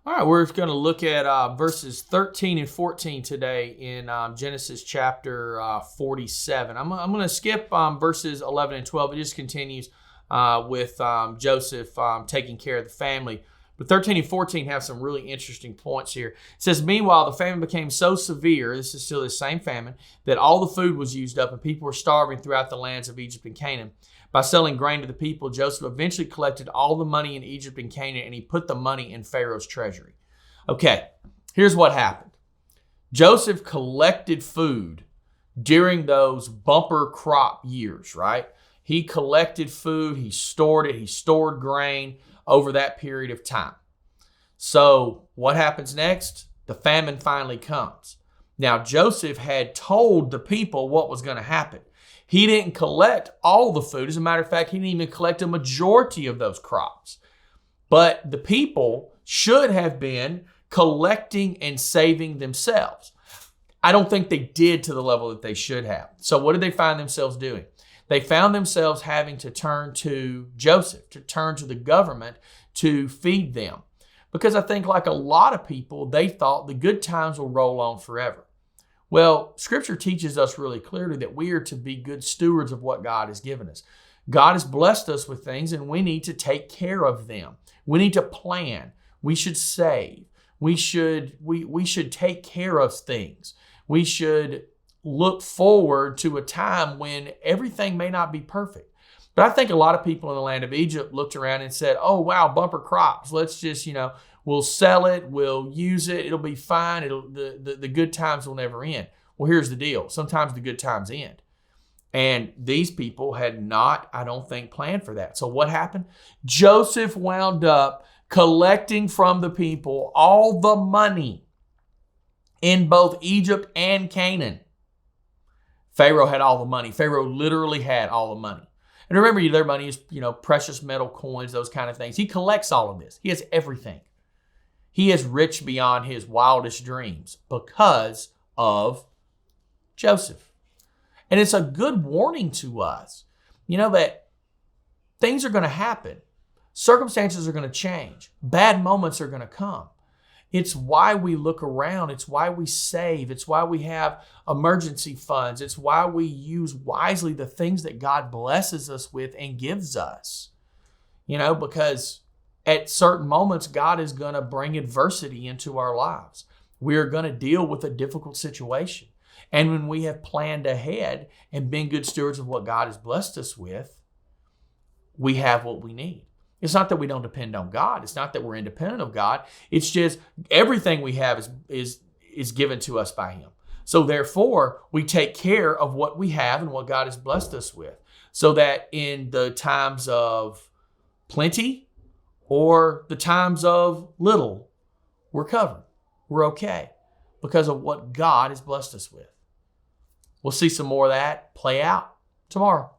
All right, we're going to look at verses 13 and 14 today in Genesis chapter 47. I'm going to skip verses 11 and 12. It just continues with Joseph taking care of the family. But 13 and 14 have some really interesting points here. It says, meanwhile, the famine became so severe, this is still the same famine, that all the food was used up and people were starving throughout the lands of Egypt and Canaan. By selling grain to the people, Joseph eventually collected all the money in Egypt and Canaan, and he put the money in Pharaoh's treasury. Okay, here's what happened. Joseph collected food during those bumper crop years, right? He collected food, he stored it, he stored grain over that period of time. So what happens next? The famine finally comes. Now, Joseph had told the people what was going to happen. He didn't collect all the food. As a matter of fact, he didn't even collect a majority of those crops. But the people should have been collecting and saving themselves. I don't think they did to the level that they should have. So what did they find themselves doing? They found themselves having to turn to Joseph, to turn to the government to feed them. Because I think like a lot of people, they thought the good times will roll on forever. Well, Scripture teaches us really clearly that we are to be good stewards of what God has given us. God has blessed us with things and we need to take care of them. We need to plan. We should save. We should take care of things. We should look forward to a time when everything may not be perfect. But I think a lot of people in the land of Egypt looked around and said, oh, wow, bumper crops. Let's just, we'll sell it, we'll use it, it'll be fine, the good times will never end. Well, here's the deal. Sometimes the good times end. And these people had not, I don't think, planned for that. So what happened? Joseph wound up collecting from the people all the money in both Egypt and Canaan. Pharaoh had all the money. Pharaoh literally had all the money. And remember, their money is, precious metal coins, those kind of things. He collects all of this. He has everything. He is rich beyond his wildest dreams because of Joseph. And it's a good warning to us, that things are going to happen. Circumstances are going to change. Bad moments are going to come. It's why we look around. It's why we save. It's why we have emergency funds. It's why we use wisely the things that God blesses us with and gives us. Because at certain moments, God is going to bring adversity into our lives. We are going to deal with a difficult situation. And when we have planned ahead and been good stewards of what God has blessed us with, we have what we need. It's not that we don't depend on God. It's not that we're independent of God. It's just everything we have is given to us by Him. So therefore, we take care of what we have and what God has blessed us with, so that in the times of plenty or the times of little, we're covered. We're okay because of what God has blessed us with. We'll see some more of that play out tomorrow.